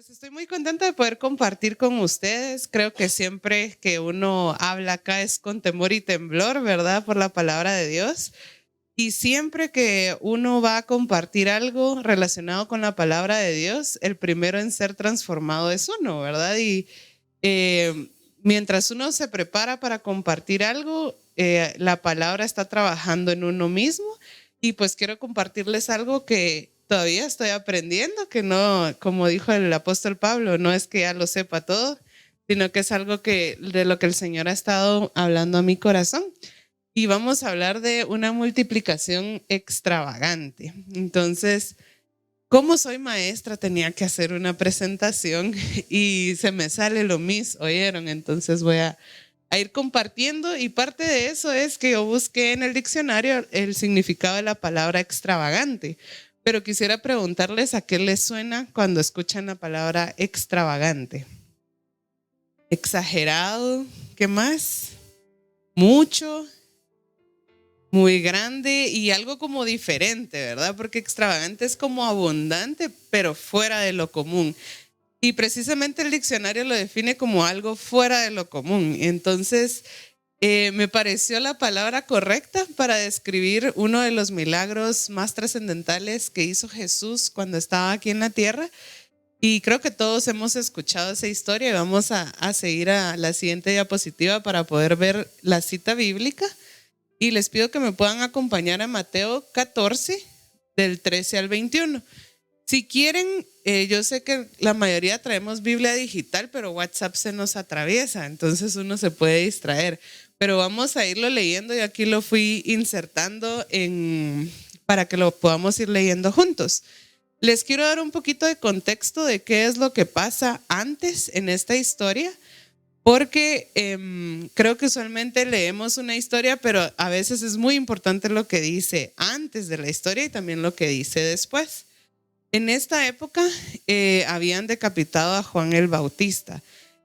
Pues estoy muy contenta de poder compartir con ustedes. Creo que siempre que uno habla acá es con temor y temblor, ¿verdad? Por la palabra de Dios. Y siempre que uno va a compartir algo relacionado con la palabra de Dios, el primero en ser transformado es uno, ¿verdad? Y mientras uno se prepara para compartir algo, la palabra está trabajando en uno mismo. Y pues quiero compartirles algo que todavía estoy aprendiendo, que no, como dijo el apóstol Pablo, no es que ya lo sepa todo, sino que es algo que de lo que el Señor ha estado hablando a mi corazón. Y vamos a hablar de una multiplicación extravagante. Entonces, como soy maestra, tenía que hacer una presentación y se me sale lo mismo, ¿oyeron? Entonces voy a ir compartiendo, y parte de eso es que yo busqué en el diccionario el significado de la palabra extravagante, pero quisiera preguntarles a qué les suena cuando escuchan la palabra extravagante. Exagerado, ¿qué más? Mucho, muy grande y algo como diferente, ¿verdad? Porque extravagante es como abundante, pero fuera de lo común. Y precisamente el diccionario lo define como algo fuera de lo común. Entonces, me pareció la palabra correcta para describir uno de los milagros más trascendentales que hizo Jesús cuando estaba aquí en la tierra. Y creo que todos hemos escuchado esa historia, y vamos a seguir a la siguiente diapositiva para poder ver la cita bíblica. Y les pido que me puedan acompañar a Mateo 14, del 13 al 21. Si quieren, yo sé que la mayoría traemos Biblia digital, pero WhatsApp se nos atraviesa, entonces uno se puede distraer. Pero vamos a irlo leyendo, y aquí lo fui insertando para que lo podamos ir leyendo juntos. Les quiero dar un poquito de contexto de qué es lo que pasa antes en esta historia, porque creo que usualmente leemos una historia, pero a veces es muy importante lo que dice antes de la historia y también lo que dice después. En esta época habían decapitado a Juan el Bautista.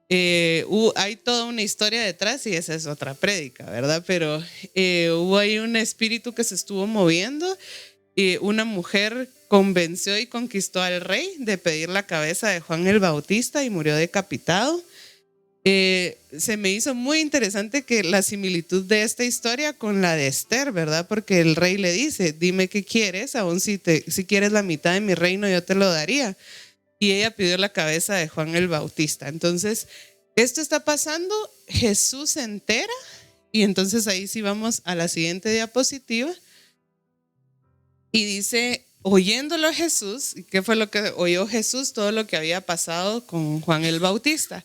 Hay toda una historia detrás, y esa es otra prédica, ¿verdad? Pero hubo ahí un espíritu que se estuvo moviendo, y una mujer convenció y conquistó al rey de pedir la cabeza de Juan el Bautista, y murió decapitado. Se me hizo muy interesante que la similitud de esta historia con la de Esther, ¿verdad? Porque el rey le dice: dime qué quieres, aun si quieres la mitad de mi reino, yo te lo daría. Y ella pidió la cabeza de Juan el Bautista. Entonces, esto está pasando, Jesús se entera, y entonces ahí sí vamos a la siguiente diapositiva. Y dice: oyéndolo Jesús, ¿qué fue lo que oyó Jesús? Todo lo que había pasado con Juan el Bautista.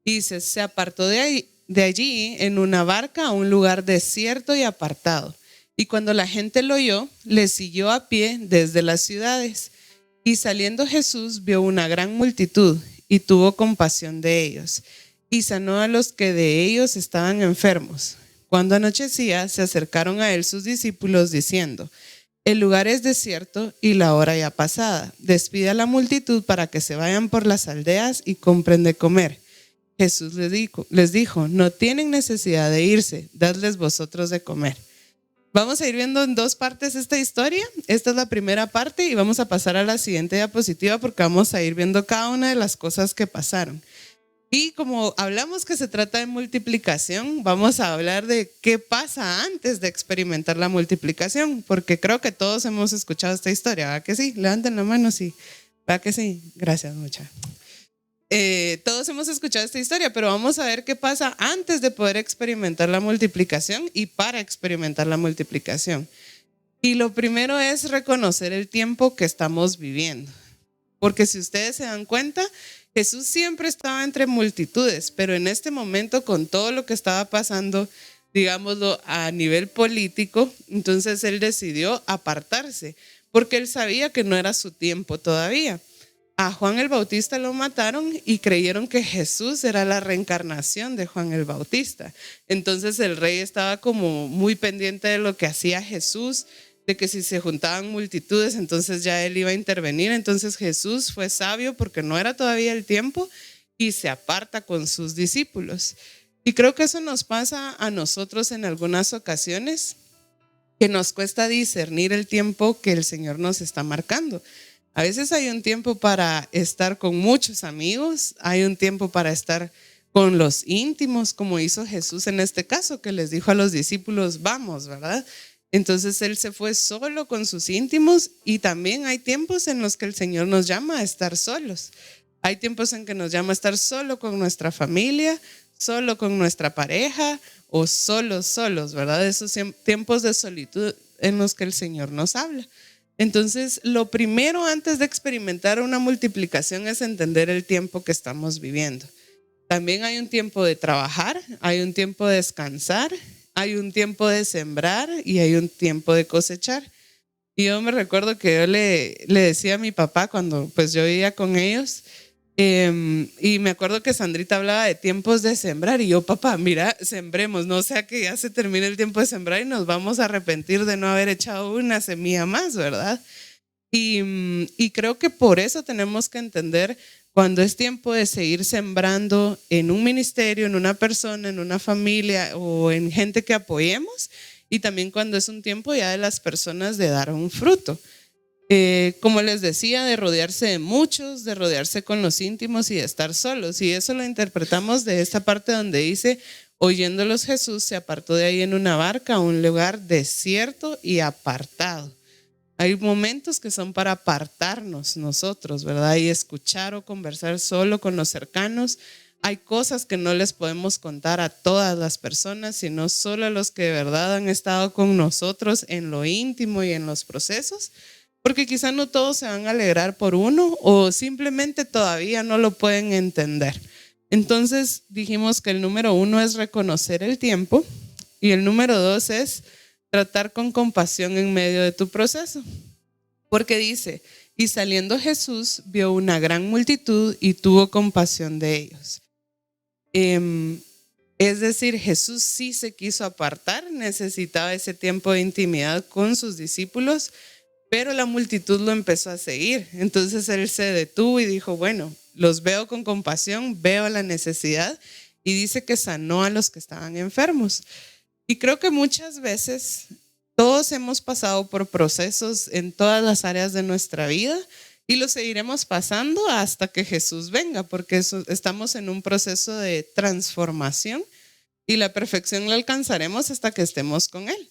Dice: se apartó de allí en una barca a un lugar desierto y apartado. Y cuando la gente lo oyó, le siguió a pie desde las ciudades. Y saliendo Jesús vio una gran multitud y tuvo compasión de ellos, y sanó a los que de ellos estaban enfermos. Cuando anochecía, se acercaron a él sus discípulos diciendo: el lugar es desierto y la hora ya pasada. Despide a la multitud para que se vayan por las aldeas y compren de comer. Jesús les dijo: no tienen necesidad de irse, dadles vosotros de comer. Vamos a ir viendo en dos partes esta historia. Esta es la primera parte, y vamos a pasar a la siguiente diapositiva porque vamos a ir viendo cada una de las cosas que pasaron. Y como hablamos que se trata de multiplicación, vamos a hablar de qué pasa antes de experimentar la multiplicación, porque creo que todos hemos escuchado esta historia, ¿verdad que sí? Levanten la mano si, ¿verdad que sí? Gracias, mucha. Todos hemos escuchado esta historia, pero vamos a ver qué pasa antes de poder experimentar la multiplicación y para experimentar la multiplicación. Y lo primero es reconocer el tiempo que estamos viviendo, porque si ustedes se dan cuenta, Jesús siempre estaba entre multitudes, pero en este momento, con todo lo que estaba pasando, digámoslo, a nivel político, entonces él decidió apartarse, porque él sabía que no era su tiempo todavía. A Juan el Bautista lo mataron y creyeron que Jesús era la reencarnación de Juan el Bautista. Entonces el rey estaba como muy pendiente de lo que hacía Jesús, de que si se juntaban multitudes, entonces ya él iba a intervenir. Entonces Jesús fue sabio porque no era todavía el tiempo, y se aparta con sus discípulos. Y creo que eso nos pasa a nosotros en algunas ocasiones, que nos cuesta discernir el tiempo que el Señor nos está marcando. A veces hay un tiempo para estar con muchos amigos, hay un tiempo para estar con los íntimos, como hizo Jesús en este caso, que les dijo a los discípulos, vamos, ¿verdad? Entonces Él se fue solo con sus íntimos, y también hay tiempos en los que el Señor nos llama a estar solos. Hay tiempos en que nos llama a estar solo con nuestra familia, solo con nuestra pareja o solos, ¿verdad? Esos tiempos de solitud en los que el Señor nos habla. Entonces, lo primero antes de experimentar una multiplicación es entender el tiempo que estamos viviendo. También hay un tiempo de trabajar, hay un tiempo de descansar, hay un tiempo de sembrar y hay un tiempo de cosechar. Y yo me recuerdo que yo le decía a mi papá cuando pues yo vivía con ellos, y me acuerdo que Sandrita hablaba de tiempos de sembrar y yo, papá, mira, sembremos, no sea que ya se termine el tiempo de sembrar y nos vamos a arrepentir de no haber echado una semilla más, ¿verdad? Y creo que por eso tenemos que entender cuando es tiempo de seguir sembrando en un ministerio, en una persona, en una familia o en gente que apoyemos, y también cuando es un tiempo ya de las personas de dar un fruto. Como les decía, de rodearse de muchos, de rodearse con los íntimos y de estar solos. Y eso lo interpretamos de esta parte donde dice, oyéndolos Jesús se apartó de ahí en una barca a un lugar desierto y apartado. Hay momentos que son para apartarnos nosotros, ¿verdad? Y escuchar o conversar solo con los cercanos. Hay cosas que no les podemos contar a todas las personas, sino solo a los que de verdad han estado con nosotros en lo íntimo y en los procesos, porque quizá no todos se van a alegrar por uno o simplemente todavía no lo pueden entender. Entonces dijimos que el número 1 es reconocer el tiempo y el número 2 es tratar con compasión en medio de tu proceso. Porque dice, y saliendo Jesús vio una gran multitud y tuvo compasión de ellos. Es decir, Jesús sí se quiso apartar, necesitaba ese tiempo de intimidad con sus discípulos, pero la multitud lo empezó a seguir. Entonces Él se detuvo y dijo, bueno, los veo con compasión, veo la necesidad, y dice que sanó a los que estaban enfermos. Y creo que muchas veces todos hemos pasado por procesos en todas las áreas de nuestra vida y lo seguiremos pasando hasta que Jesús venga, porque estamos en un proceso de transformación y la perfección la alcanzaremos hasta que estemos con Él.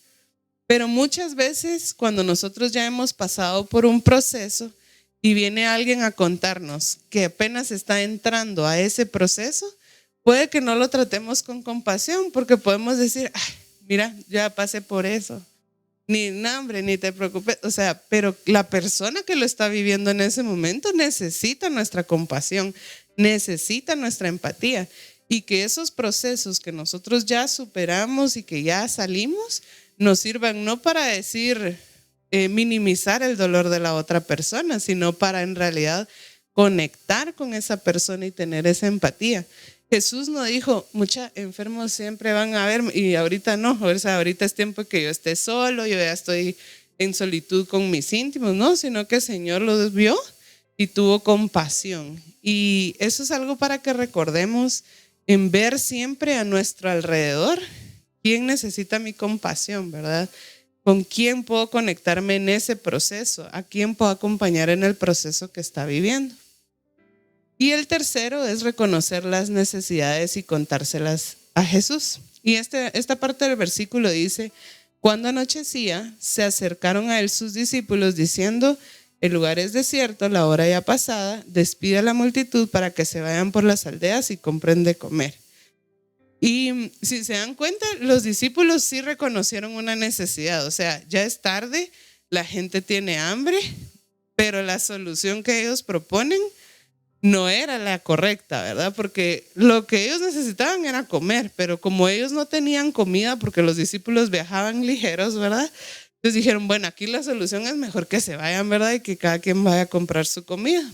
Pero muchas veces cuando nosotros ya hemos pasado por un proceso y viene alguien a contarnos que apenas está entrando a ese proceso, puede que no lo tratemos con compasión, porque podemos decir, ay, mira, ya pasé por eso, ni hambre, ni te preocupes. O sea, pero la persona que lo está viviendo en ese momento necesita nuestra compasión, necesita nuestra empatía, y que esos procesos que nosotros ya superamos y que ya salimos nos sirvan no para decir minimizar el dolor de la otra persona, sino para en realidad conectar con esa persona y tener esa empatía. Jesús no dijo, muchos enfermos siempre van a haber y ahorita no, o sea, ahorita es tiempo que yo esté solo, yo ya estoy en solitud con mis íntimos, no, sino que el Señor los vio y tuvo compasión. Y eso es algo para que recordemos, en ver siempre a nuestro alrededor quién necesita mi compasión, ¿verdad? ¿Con quién puedo conectarme en ese proceso? ¿A quién puedo acompañar en el proceso que está viviendo? Y el tercero es reconocer las necesidades y contárselas a Jesús. Y esta parte del versículo dice, cuando anochecía, se acercaron a él sus discípulos diciendo, el lugar es desierto, la hora ya pasada, despide a la multitud para que se vayan por las aldeas y compren de comer. Y si se dan cuenta, los discípulos sí reconocieron una necesidad, o sea, ya es tarde, la gente tiene hambre, pero la solución que ellos proponen no era la correcta, ¿verdad? Porque lo que ellos necesitaban era comer, pero como ellos no tenían comida porque los discípulos viajaban ligeros, ¿verdad? Entonces dijeron, bueno, aquí la solución es mejor que se vayan, ¿verdad? Y que cada quien vaya a comprar su comida.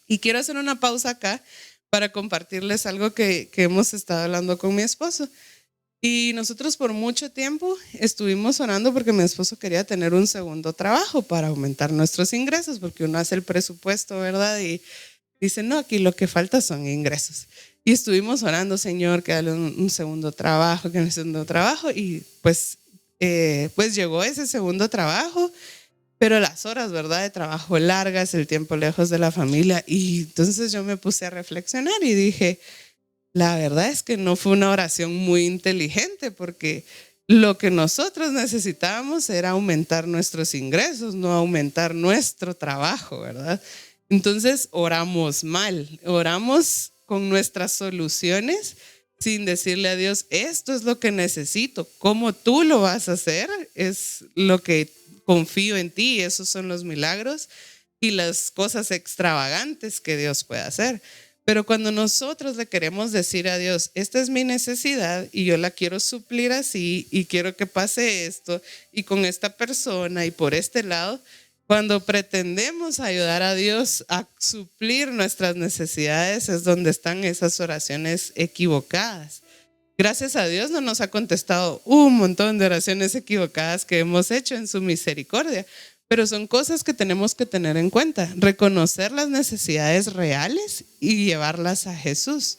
Y quiero hacer una pausa acá para compartirles algo que hemos estado hablando con mi esposo. Y nosotros por mucho tiempo estuvimos orando porque mi esposo quería tener un segundo trabajo para aumentar nuestros ingresos, porque uno hace el presupuesto, ¿verdad? Y dice, no, aquí lo que falta son ingresos. Y estuvimos orando, Señor, que dale un segundo trabajo, que un segundo trabajo. Y pues llegó ese segundo trabajo pero las horas, ¿verdad?, de trabajo largas, el tiempo lejos de la familia. Y entonces yo me puse a reflexionar y dije, la verdad es que no fue una oración muy inteligente porque lo que nosotros necesitábamos era aumentar nuestros ingresos, no aumentar nuestro trabajo, ¿verdad? Entonces oramos mal, oramos con nuestras soluciones sin decirle a Dios, esto es lo que necesito, cómo tú lo vas a hacer, es lo que confío en ti, esos son los milagros y las cosas extravagantes que Dios puede hacer. Pero cuando nosotros le queremos decir a Dios, esta es mi necesidad y yo la quiero suplir así y quiero que pase esto y con esta persona y por este lado, cuando pretendemos ayudar a Dios a suplir nuestras necesidades es donde están esas oraciones equivocadas. Gracias a Dios no nos ha contestado un montón de oraciones equivocadas que hemos hecho en su misericordia, pero son cosas que tenemos que tener en cuenta, reconocer las necesidades reales y llevarlas a Jesús.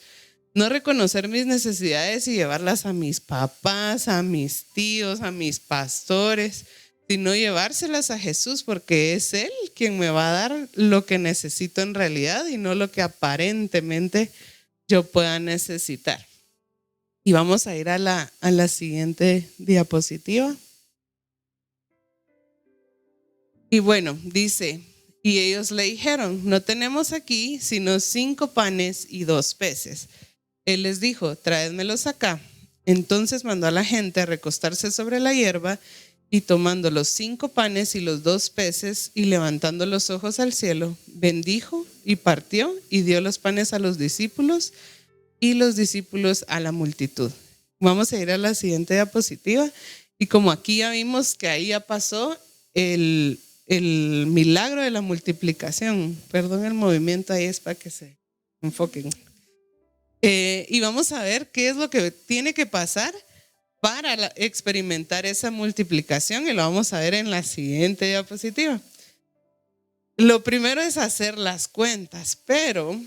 No reconocer mis necesidades y llevarlas a mis papás, a mis tíos, a mis pastores, sino llevárselas a Jesús porque es Él quien me va a dar lo que necesito en realidad y no lo que aparentemente yo pueda necesitar. Y vamos a ir a la siguiente diapositiva. Y bueno, dice, y ellos le dijeron, no tenemos aquí sino 5 panes y 2 peces. Él les dijo, tráedmelos acá. Entonces mandó a la gente a recostarse sobre la hierba y tomando los 5 panes y los 2 peces y levantando los ojos al cielo, bendijo y partió y dio los panes a los discípulos y los discípulos a la multitud. Vamos a ir a la siguiente diapositiva. Y como aquí ya vimos que ahí ya pasó el milagro de la multiplicación. Perdón, el movimiento ahí es para que se enfoquen. Y vamos a ver qué es lo que tiene que pasar para experimentar esa multiplicación y lo vamos a ver en la siguiente diapositiva. Lo primero es hacer las cuentas, pero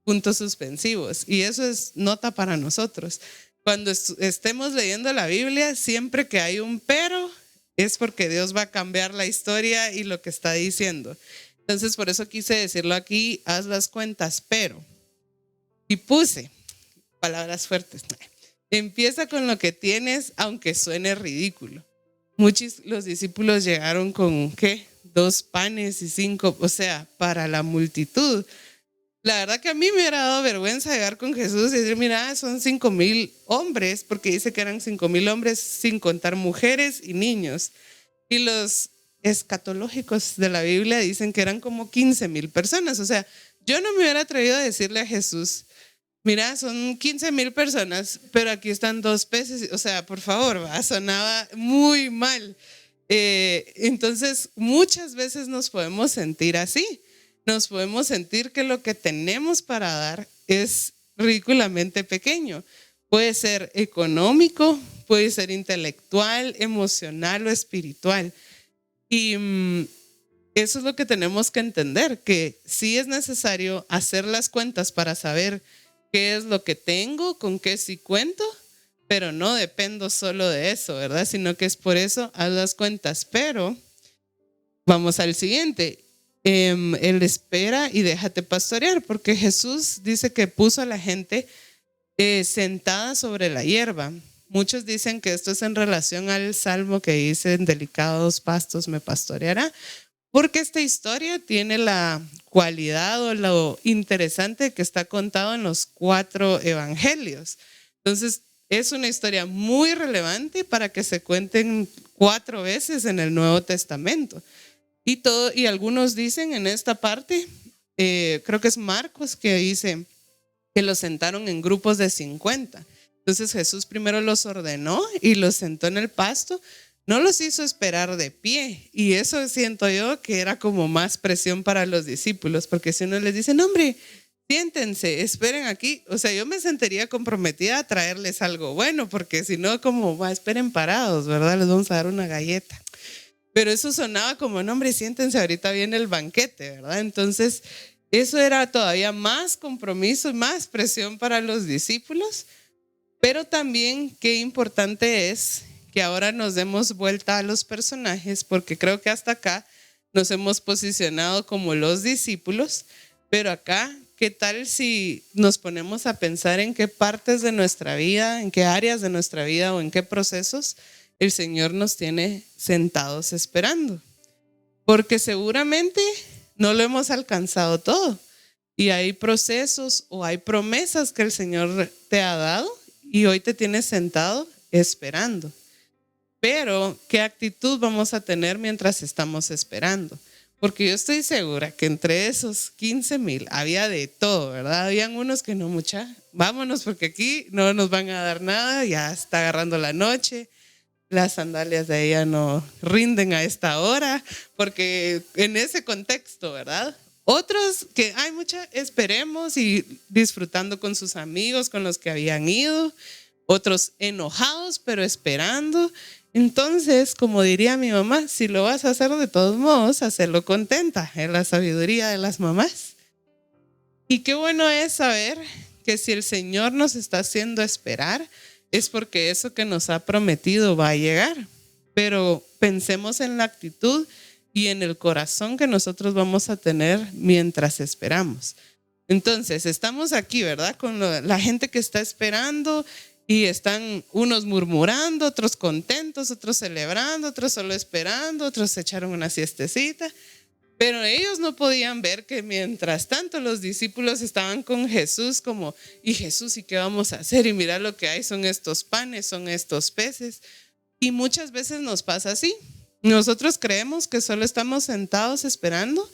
puntos suspensivos, y eso es nota para nosotros. Cuando estemos leyendo la Biblia, siempre que hay un pero, es porque Dios va a cambiar la historia y lo que está diciendo. Entonces, por eso quise decirlo aquí, haz las cuentas, pero. Y puse palabras fuertes. Empieza con lo que tienes, aunque suene ridículo. Muchos los discípulos llegaron con, ¿qué? 2 panes y 5, o sea, para la multitud. La verdad que a mí me hubiera dado vergüenza llegar con Jesús y decir, mira, son 5,000 hombres, porque dice que eran 5,000 hombres sin contar mujeres y niños. Y los escatológicos de la Biblia dicen que eran como 15,000 personas. O sea, yo no me hubiera atrevido a decirle a Jesús, mira, son 15,000 personas, pero aquí están 2 peces. O sea, por favor, sonaba muy mal. Entonces, muchas veces nos podemos sentir así. Nos podemos sentir que lo que tenemos para dar es ridículamente pequeño. Puede ser económico, puede ser intelectual, emocional o espiritual. Y eso es lo que tenemos que entender, que sí es necesario hacer las cuentas para saber qué es lo que tengo, con qué sí cuento, pero no dependo solo de eso, ¿verdad? Sino que es por eso, haz las cuentas. Pero vamos al siguiente. Él espera y déjate pastorear, porque Jesús dice que puso a la gente sentada sobre la hierba. Muchos dicen que esto es en relación al salmo que dice, en delicados pastos me pastoreará, porque esta historia tiene la cualidad o lo interesante que está contado en los 4 evangelios. Entonces, es una historia muy relevante para que se cuenten 4 veces en el Nuevo Testamento. Y algunos dicen en esta parte, creo que es Marcos que dice que los sentaron en grupos de 50. Entonces Jesús primero los ordenó y los sentó en el pasto, no los hizo esperar de pie. Y eso siento yo que era como más presión para los discípulos, porque si uno les dice, no hombre, siéntense, esperen aquí. O sea, yo me sentiría comprometida a traerles algo bueno, porque si no, como, esperen parados, ¿verdad? Les vamos a dar una galleta. Pero eso sonaba como, no hombre, siéntense, ahorita viene el banquete, ¿verdad? Entonces, eso era todavía más compromiso y más presión para los discípulos. Pero también qué importante es que ahora nos demos vuelta a los personajes, porque creo que hasta acá nos hemos posicionado como los discípulos, pero acá, ¿qué tal si nos ponemos a pensar en qué partes de nuestra vida, en qué áreas de nuestra vida o en qué procesos el Señor nos tiene sentados esperando? Porque seguramente no lo hemos alcanzado todo y hay procesos o hay promesas que el Señor te ha dado y hoy te tienes sentado esperando. Pero, ¿qué actitud vamos a tener mientras estamos esperando? Porque yo estoy segura que entre esos 15,000 había de todo, ¿verdad? Habían unos que no, mucha, vámonos porque aquí no nos van a dar nada, ya está agarrando la noche, las sandalias de ella no rinden a esta hora, porque en ese contexto, ¿verdad? Otros que hay mucha, esperemos y disfrutando con sus amigos, con los que habían ido, otros enojados, pero esperando. Entonces, como diría mi mamá, si lo vas a hacer de todos modos, hacerlo contenta, es la sabiduría de las mamás. Y qué bueno es saber que si el Señor nos está haciendo esperar, es porque eso que nos ha prometido va a llegar. Pero pensemos en la actitud y en el corazón que nosotros vamos a tener mientras esperamos. Entonces, estamos aquí, ¿verdad? Con la gente que está esperando y están unos murmurando, otros contentos, otros celebrando, otros solo esperando, otros se echaron una siestecita. Pero ellos no podían ver que mientras tanto los discípulos estaban con Jesús como, y Jesús, ¿y qué vamos a hacer? Y mira lo que hay, son estos panes, son estos peces. Y muchas veces nos pasa así. Nosotros creemos que solo estamos sentados esperando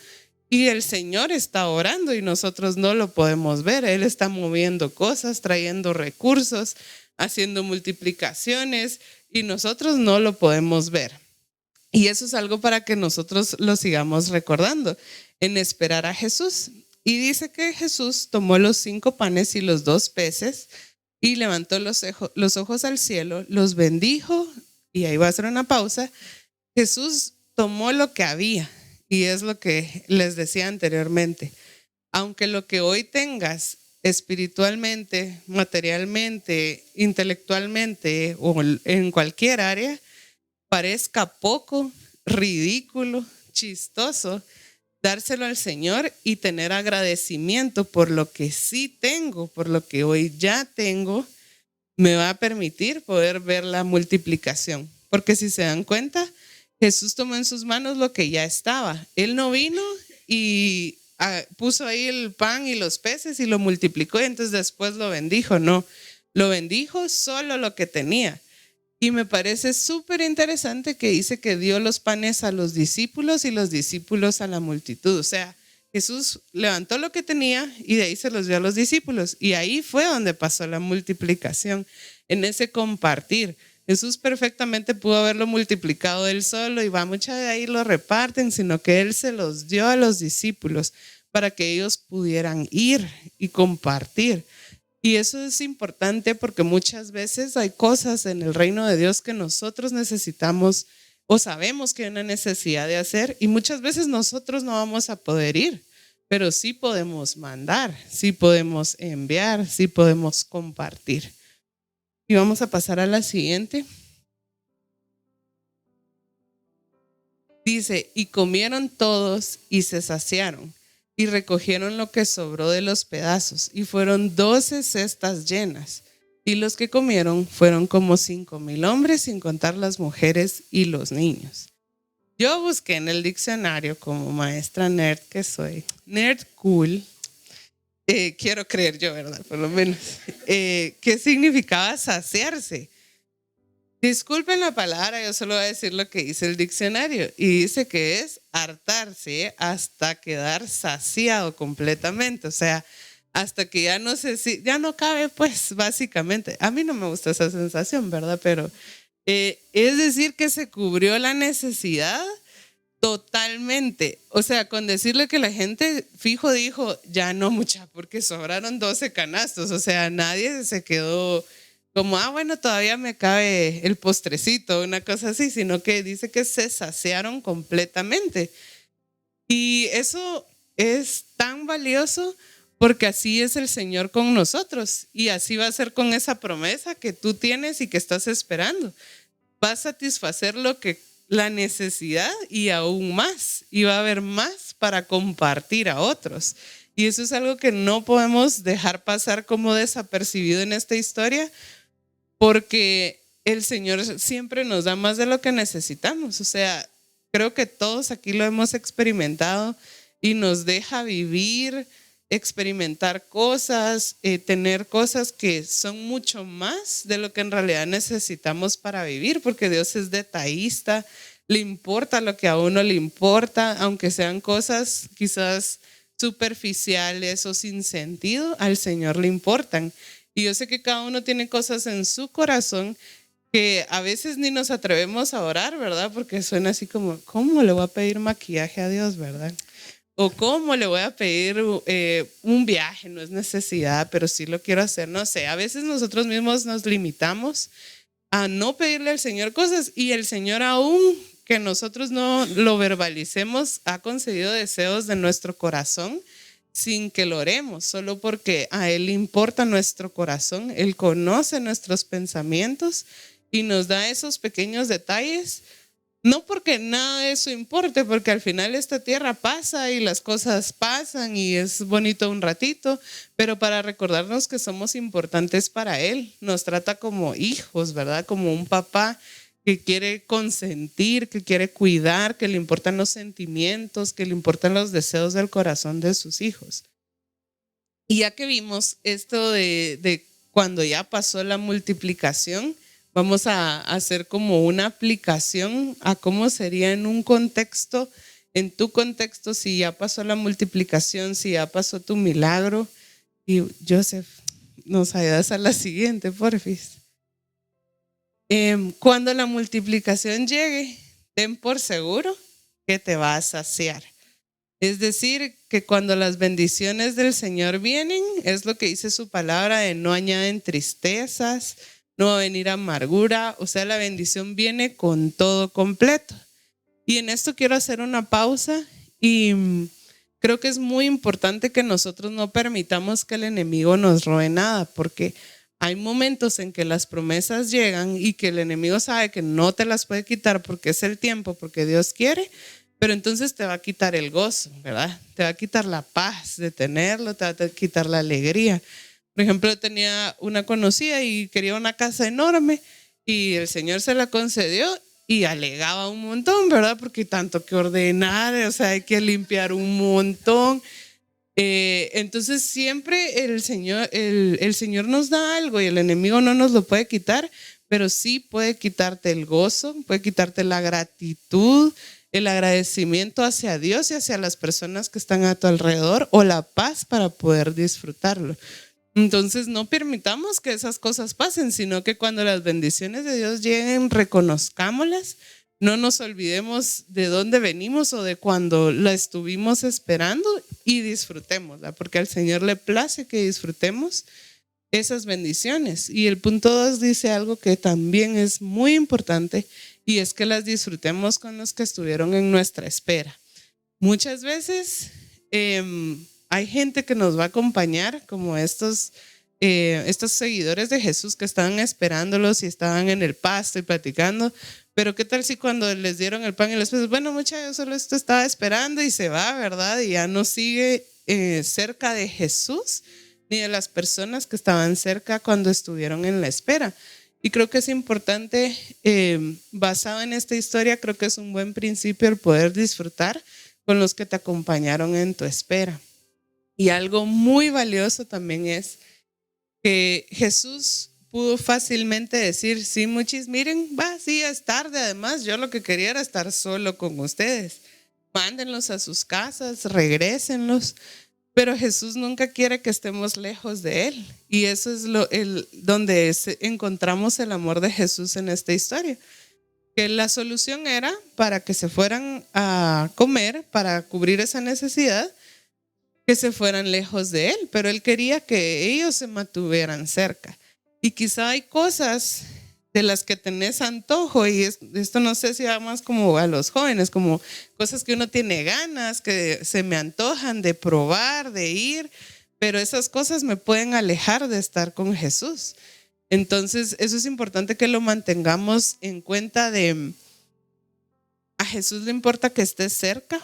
y el Señor está orando y nosotros no lo podemos ver. Él está moviendo cosas, trayendo recursos, haciendo multiplicaciones y nosotros no lo podemos ver. Y eso es algo para que nosotros lo sigamos recordando, en esperar a Jesús. Y dice que Jesús tomó los 5 panes y los 2 peces y levantó los ojos al cielo, los bendijo, y ahí va a hacer una pausa. Jesús tomó lo que había, y es lo que les decía anteriormente. Aunque lo que hoy tengas espiritualmente, materialmente, intelectualmente o en cualquier área, parezca poco, ridículo, chistoso, dárselo al Señor y tener agradecimiento por lo que sí tengo, por lo que hoy ya tengo, me va a permitir poder ver la multiplicación. Porque si se dan cuenta, Jesús tomó en sus manos lo que ya estaba. Él no vino y puso ahí el pan y los peces y lo multiplicó y entonces después lo bendijo. No, lo bendijo solo lo que tenía. Y me parece súper interesante que dice que dio los panes a los discípulos y los discípulos a la multitud. O sea, Jesús levantó lo que tenía y de ahí se los dio a los discípulos. Y ahí fue donde pasó la multiplicación, en ese compartir. Jesús perfectamente pudo haberlo multiplicado él solo y va, mucha de ahí lo reparten, sino que él se los dio a los discípulos para que ellos pudieran ir y compartir. Y eso es importante porque muchas veces hay cosas en el reino de Dios que nosotros necesitamos o sabemos que hay una necesidad de hacer y muchas veces nosotros no vamos a poder ir, pero sí podemos mandar, sí podemos enviar, sí podemos compartir. Y vamos a pasar a la siguiente. Dice, y comieron todos y se saciaron. Y recogieron lo que sobró de los pedazos, y fueron 12 cestas llenas. Y los que comieron fueron como 5,000 hombres, sin contar las mujeres y los niños. Yo busqué en el diccionario, como maestra nerd que soy, nerd cool, quiero creer yo, ¿verdad? Por lo menos, ¿qué significaba saciarse? Disculpen la palabra, yo solo voy a decir lo que dice el diccionario y dice que es hartarse hasta quedar saciado completamente, o sea, hasta que ya no sé si, ya no cabe, pues básicamente. A mí no me gusta esa sensación, ¿verdad? Pero es decir que se cubrió la necesidad totalmente, o sea, con decirle que la gente fijo dijo, ya no mucha, porque sobraron 12 canastos, o sea, nadie se quedó como, bueno, todavía me cabe el postrecito, una cosa así, sino que dice que se saciaron completamente. Y eso es tan valioso porque así es el Señor con nosotros y así va a ser con esa promesa que tú tienes y que estás esperando. Va a satisfacer lo que la necesidad y aún más. Y va a haber más para compartir a otros. Y eso es algo que no podemos dejar pasar como desapercibido en esta historia, porque el Señor siempre nos da más de lo que necesitamos. O sea, creo que todos aquí lo hemos experimentado y nos deja vivir, experimentar cosas, tener cosas que son mucho más de lo que en realidad necesitamos para vivir, porque Dios es detallista, le importa lo que a uno le importa, aunque sean cosas quizás superficiales o sin sentido, al Señor le importan. Y yo sé que cada uno tiene cosas en su corazón que a veces ni nos atrevemos a orar, ¿verdad? Porque suena así como, ¿cómo le voy a pedir maquillaje a Dios, verdad? O ¿cómo le voy a pedir un viaje? No es necesidad, pero sí lo quiero hacer. No sé, a veces nosotros mismos nos limitamos a no pedirle al Señor cosas, y el Señor, aún que nosotros no lo verbalicemos, ha concedido deseos de nuestro corazón sin que lo oremos, solo porque a Él le importa nuestro corazón. Él conoce nuestros pensamientos y nos da esos pequeños detalles, no porque nada de eso importe, porque al final esta tierra pasa y las cosas pasan y es bonito un ratito, pero para recordarnos que somos importantes para Él. Nos trata como hijos, ¿verdad? Como un papá que quiere consentir, que quiere cuidar, que le importan los sentimientos, que le importan los deseos del corazón de sus hijos. Y ya que vimos esto de cuando ya pasó la multiplicación, vamos a hacer como una aplicación a cómo sería en un contexto, en tu contexto, si ya pasó la multiplicación, si ya pasó tu milagro. Y Joseph, nos ayudas a la siguiente, porfis. Cuando la multiplicación llegue, ten por seguro que te va a saciar. Es decir, que cuando las bendiciones del Señor vienen, es lo que dice su palabra, de no añaden tristezas, no va a venir amargura. O sea, la bendición viene con todo completo. Y en esto quiero hacer una pausa, y creo que es muy importante que nosotros no permitamos que el enemigo nos robe nada, porque hay momentos en que las promesas llegan y que el enemigo sabe que no te las puede quitar porque es el tiempo, porque Dios quiere, pero entonces te va a quitar el gozo, ¿verdad? Te va a quitar la paz de tenerlo, te va a quitar la alegría. Por ejemplo, yo tenía una conocida y quería una casa enorme y el Señor se la concedió y alegaba un montón, ¿verdad? Porque tanto que ordenar, o sea, hay que limpiar un montón. Entonces siempre el Señor nos da algo y el enemigo no nos lo puede quitar, pero sí puede quitarte el gozo, puede quitarte la gratitud, el agradecimiento hacia Dios y hacia las personas que están a tu alrededor, o la paz para poder disfrutarlo. Entonces no permitamos que esas cosas pasen, sino que cuando las bendiciones de Dios lleguen, reconozcámoslas, no nos olvidemos de dónde venimos o de cuando la estuvimos esperando, y disfrutémosla, porque al Señor le place que disfrutemos esas bendiciones. Y el punto 2 dice algo que también es muy importante, y es que las disfrutemos con los que estuvieron en nuestra espera. Muchas veces hay gente que nos va a acompañar, como estos seguidores de Jesús que estaban esperándolos y estaban en el pasto y platicando. Pero qué tal si cuando les dieron el pan y les peces, bueno, muchachos, yo solo esto estaba esperando, y se va, ¿verdad? Y ya no sigue cerca de Jesús ni de las personas que estaban cerca cuando estuvieron en la espera. Y creo que es importante, basado en esta historia, creo que es un buen principio el poder disfrutar con los que te acompañaron en tu espera. Y algo muy valioso también es que Jesús pudo fácilmente decir, sí, muchis, miren, sí, es tarde, además yo lo que quería era estar solo con ustedes, mándenlos a sus casas, regrésenlos. Pero Jesús nunca quiere que estemos lejos de Él, y eso es donde encontramos el amor de Jesús en esta historia, que la solución era para que se fueran a comer, para cubrir esa necesidad, que se fueran lejos de Él, pero Él quería que ellos se mantuvieran cerca. Y quizá hay cosas de las que tenés antojo, y esto no sé si va más como a los jóvenes, como cosas que uno tiene ganas, que se me antojan de probar, de ir, pero esas cosas me pueden alejar de estar con Jesús. Entonces eso es importante que lo mantengamos en cuenta, de Jesús le importa que estés cerca.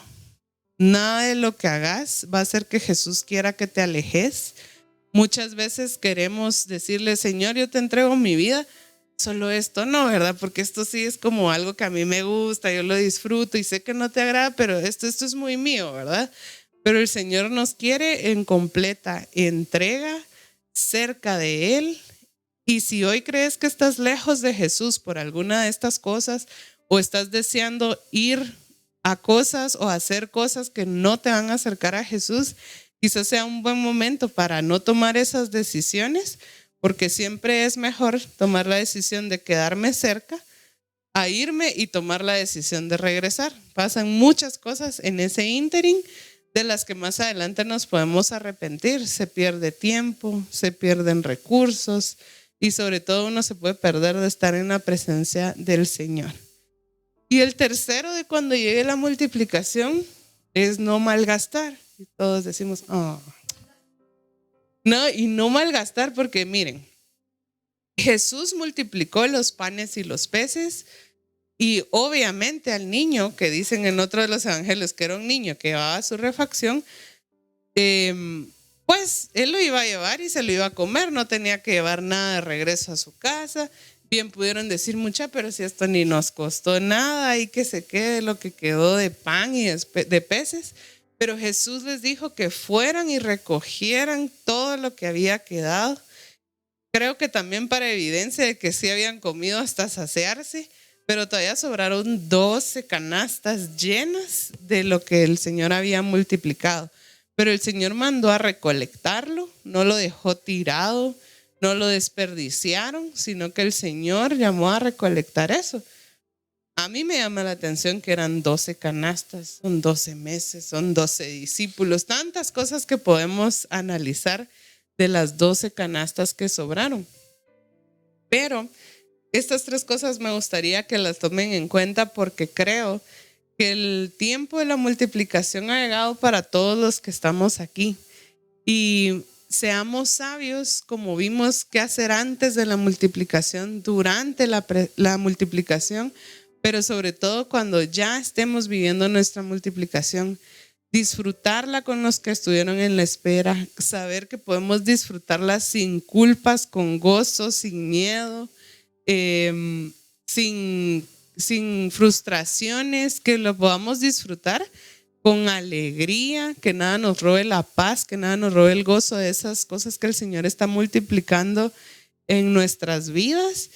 Nada de lo que hagas va a hacer que Jesús quiera que te alejes. Muchas veces queremos decirle, Señor, yo te entrego mi vida. Solo esto no, ¿verdad? Porque esto sí es como algo que a mí me gusta, yo lo disfruto y sé que no te agrada, pero esto es muy mío, ¿verdad? Pero el Señor nos quiere en completa entrega, cerca de Él. Y si hoy crees que estás lejos de Jesús por alguna de estas cosas, o estás deseando ir a cosas o hacer cosas que no te van a acercar a Jesús, quizás sea un buen momento para no tomar esas decisiones, porque siempre es mejor tomar la decisión de quedarme cerca a irme y tomar la decisión de regresar. Pasan muchas cosas en ese ínterin de las que más adelante nos podemos arrepentir. Se pierde tiempo, se pierden recursos y sobre todo uno se puede perder de estar en la presencia del Señor. Y el tercero de cuando llegue la multiplicación es no malgastar. Y todos decimos, oh. No, y no malgastar porque miren, Jesús multiplicó los panes y los peces y obviamente al niño, que dicen en otro de los evangelios que era un niño que llevaba su refacción, pues él lo iba a llevar y se lo iba a comer, no tenía que llevar nada de regreso a su casa. Bien pudieron decir mucha, pero si esto ni nos costó nada y que se quede lo que quedó de pan y de peces. Pero Jesús les dijo que fueran y recogieran todo lo que había quedado. Creo que también para evidencia de que sí habían comido hasta saciarse, pero todavía sobraron 12 canastas llenas de lo que el Señor había multiplicado. Pero el Señor mandó a recolectarlo, no lo dejó tirado, no lo desperdiciaron, sino que el Señor llamó a recolectar eso. A mí me llama la atención que eran 12 canastas, son 12 meses, son 12 discípulos, tantas cosas que podemos analizar de las 12 canastas que sobraron. Pero estas 3 cosas me gustaría que las tomen en cuenta porque creo que el tiempo de la multiplicación ha llegado para todos los que estamos aquí. Y seamos sabios, como vimos qué hacer antes de la multiplicación, durante la multiplicación, pero sobre todo cuando ya estemos viviendo nuestra multiplicación, disfrutarla con los que estuvieron en la espera, saber que podemos disfrutarla sin culpas, con gozo, sin miedo, sin frustraciones, que lo podamos disfrutar con alegría, que nada nos robe la paz, que nada nos robe el gozo de esas cosas que el Señor está multiplicando en nuestras vidas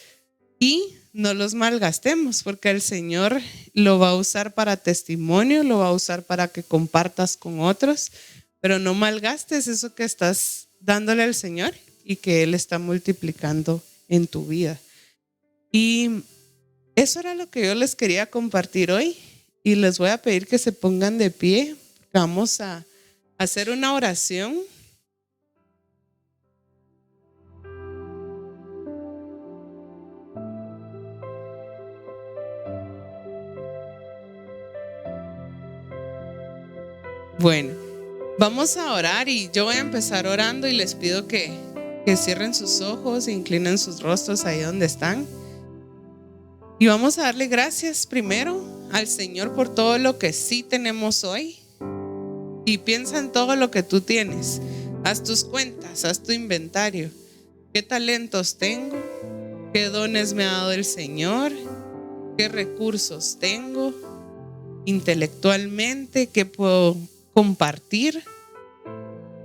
y no los malgastemos, porque el Señor lo va a usar para testimonio, lo va a usar para que compartas con otros, pero no malgastes eso que estás dándole al Señor y que Él está multiplicando en tu vida. Y eso era lo que yo les quería compartir hoy y les voy a pedir que se pongan de pie. Vamos a hacer una oración. Bueno, vamos a orar y yo voy a empezar orando y les pido que cierren sus ojos e inclinen sus rostros ahí donde están. Y vamos a darle gracias primero al Señor por todo lo que sí tenemos hoy. Y piensa en todo lo que tú tienes. Haz tus cuentas, haz tu inventario. ¿Qué talentos tengo? ¿Qué dones me ha dado el Señor? ¿Qué recursos tengo? Intelectualmente, ¿qué puedo compartir?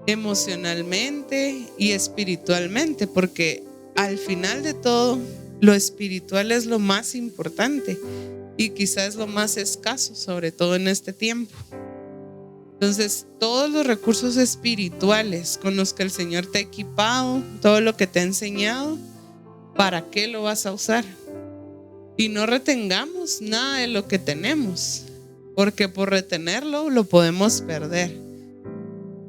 Emocionalmente y espiritualmente, porque al final de todo, lo espiritual es lo más importante y quizás lo más escaso, sobre todo en este tiempo. Entonces, todos los recursos espirituales con los que el Señor te ha equipado, todo lo que te ha enseñado, ¿para qué lo vas a usar? Y no retengamos nada de lo que tenemos, porque por retenerlo lo podemos perder.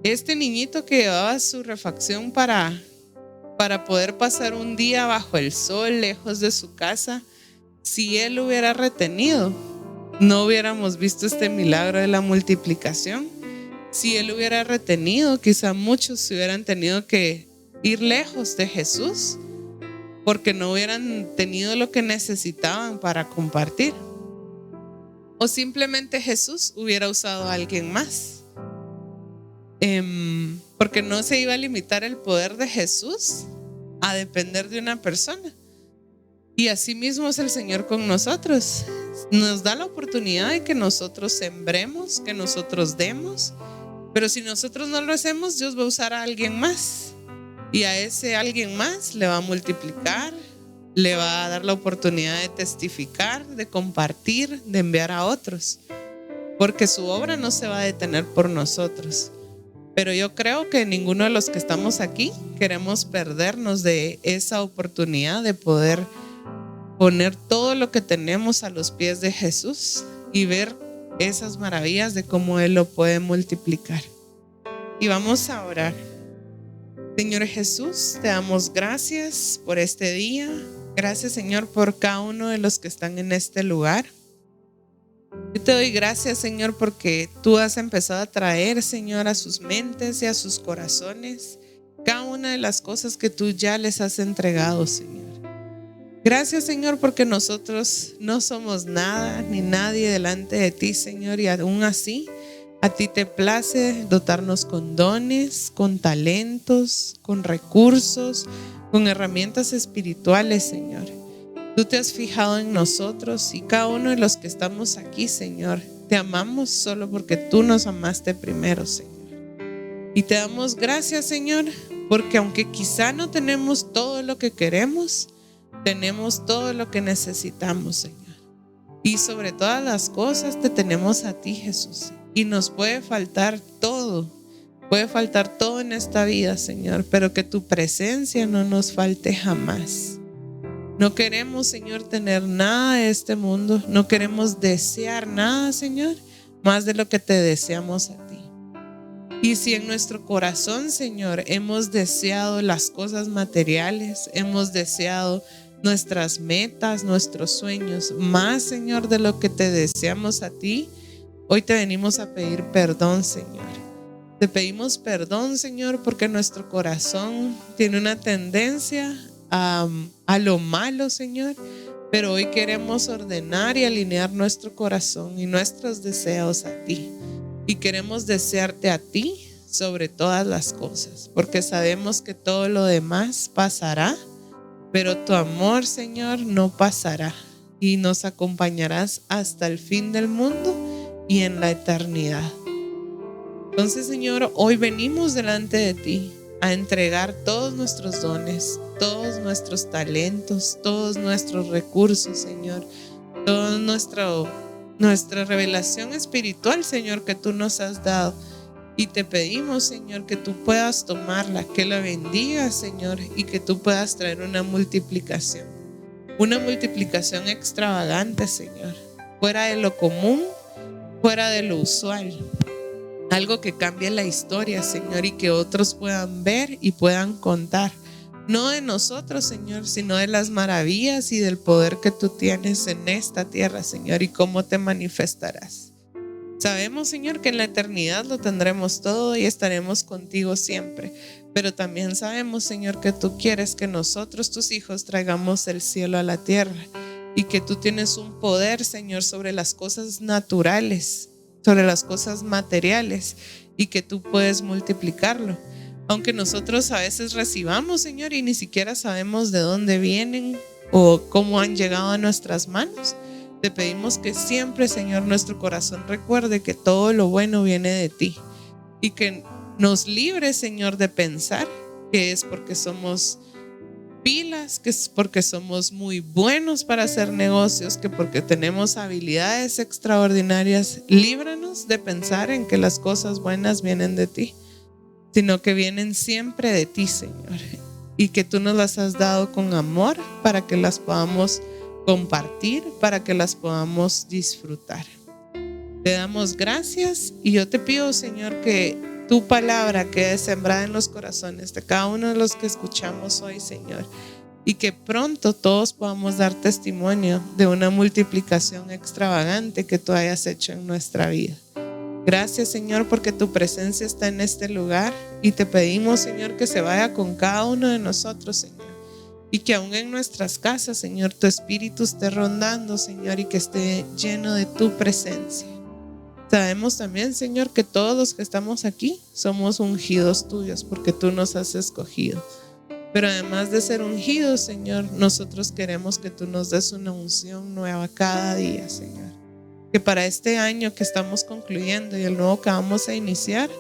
Este niñito que llevaba su refacción para poder pasar un día bajo el sol, lejos de su casa, si él hubiera retenido, no hubiéramos visto este milagro de la multiplicación. Si él hubiera retenido, quizá muchos se hubieran tenido que ir lejos de Jesús porque no hubieran tenido lo que necesitaban para compartir. o simplemente Jesús hubiera usado a alguien más. Porque no se iba a limitar el poder de Jesús a depender de una persona. Y así mismo es el Señor con nosotros. Nos da la oportunidad de que nosotros sembremos, que nosotros demos. Pero si nosotros no lo hacemos, Dios va a usar a alguien más. Y a ese alguien más le va a multiplicar, le va a dar la oportunidad de testificar, de compartir, de enviar a otros. Porque su obra no se va a detener por nosotros. Pero yo creo que ninguno de los que estamos aquí queremos perdernos de esa oportunidad de poder poner todo lo que tenemos a los pies de Jesús y ver esas maravillas de cómo Él lo puede multiplicar. Y vamos a orar. Señor Jesús, te damos gracias por este día. Gracias, Señor, por cada uno de los que están en este lugar. Yo te doy gracias, Señor, porque tú has empezado a traer, Señor, a sus mentes y a sus corazones cada una de las cosas que tú ya les has entregado, Señor. Gracias, Señor, porque nosotros no somos nada ni nadie delante de ti, Señor, y aún así a ti te place dotarnos con dones, con talentos, con recursos, con herramientas espirituales, Señor. Tú te has fijado en nosotros y cada uno de los que estamos aquí, Señor, te amamos solo porque tú nos amaste primero, Señor. Y te damos gracias, Señor, porque aunque quizá no tenemos todo lo que queremos, tenemos todo lo que necesitamos, Señor. Y sobre todas las cosas te tenemos a ti, Jesús. Y nos puede faltar todo en esta vida, Señor, pero que tu presencia no nos falte jamás. No queremos, Señor, tener nada de este mundo. No queremos desear nada, Señor, más de lo que te deseamos a ti. Y si en nuestro corazón, Señor, hemos deseado las cosas materiales, hemos deseado nuestras metas, nuestros sueños, más, Señor, de lo que te deseamos a ti, hoy te venimos a pedir perdón, Señor. Te pedimos perdón, Señor, porque nuestro corazón tiene una tendencia a lo malo, Señor, pero hoy queremos ordenar y alinear nuestro corazón y nuestros deseos a ti. Y queremos desearte a ti sobre todas las cosas, porque sabemos que todo lo demás pasará, pero tu amor, Señor, no pasará y nos acompañarás hasta el fin del mundo y en la eternidad. Entonces, Señor, hoy venimos delante de ti a entregar todos nuestros dones, todos nuestros talentos, todos nuestros recursos, Señor, toda nuestra revelación espiritual, Señor, que tú nos has dado. Y te pedimos, Señor, que tú puedas tomarla, que la bendigas, Señor, y que tú puedas traer una multiplicación extravagante, Señor, fuera de lo común, fuera de lo usual. Algo que cambie la historia, Señor, y que otros puedan ver y puedan contar. No de nosotros, Señor, sino de las maravillas y del poder que tú tienes en esta tierra, Señor, y cómo te manifestarás. Sabemos, Señor, que en la eternidad lo tendremos todo y estaremos contigo siempre. Pero también sabemos, Señor, que tú quieres que nosotros, tus hijos, traigamos el cielo a la tierra. Y que tú tienes un poder, Señor, sobre las cosas naturales, sobre las cosas materiales, y que tú puedes multiplicarlo. Aunque nosotros a veces recibamos, Señor, y ni siquiera sabemos de dónde vienen o cómo han llegado a nuestras manos, te pedimos que siempre, Señor, nuestro corazón recuerde que todo lo bueno viene de ti y que nos libre, Señor, de pensar que es porque somos pilas, que es porque somos muy buenos para hacer negocios, que porque tenemos habilidades extraordinarias. Líbranos de pensar en que las cosas buenas vienen de ti, sino que vienen siempre de ti, Señor, y que tú nos las has dado con amor para que las podamos compartir, para que las podamos disfrutar. Te damos gracias y yo te pido, Señor, que tu palabra quede sembrada en los corazones de cada uno de los que escuchamos hoy, Señor, y que pronto todos podamos dar testimonio de una multiplicación extravagante que tú hayas hecho en nuestra vida. Gracias, Señor, porque tu presencia está en este lugar y te pedimos, Señor, que se vaya con cada uno de nosotros, Señor, Y que aún en nuestras casas, Señor, tu Espíritu esté rondando, Señor, y que esté lleno de tu presencia. Sabemos también, Señor, que todos los que estamos aquí somos ungidos tuyos porque tú nos has escogido. Pero además de ser ungidos, Señor, nosotros queremos que tú nos des una unción nueva cada día, Señor. Que para este año que estamos concluyendo y el nuevo que vamos a iniciar,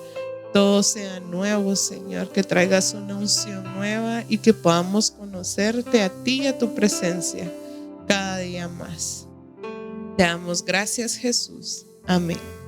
todo sea nuevo, Señor, que traigas una unción nueva y que podamos conocerte a ti y a tu presencia cada día más. Te damos gracias, Jesús. Amén.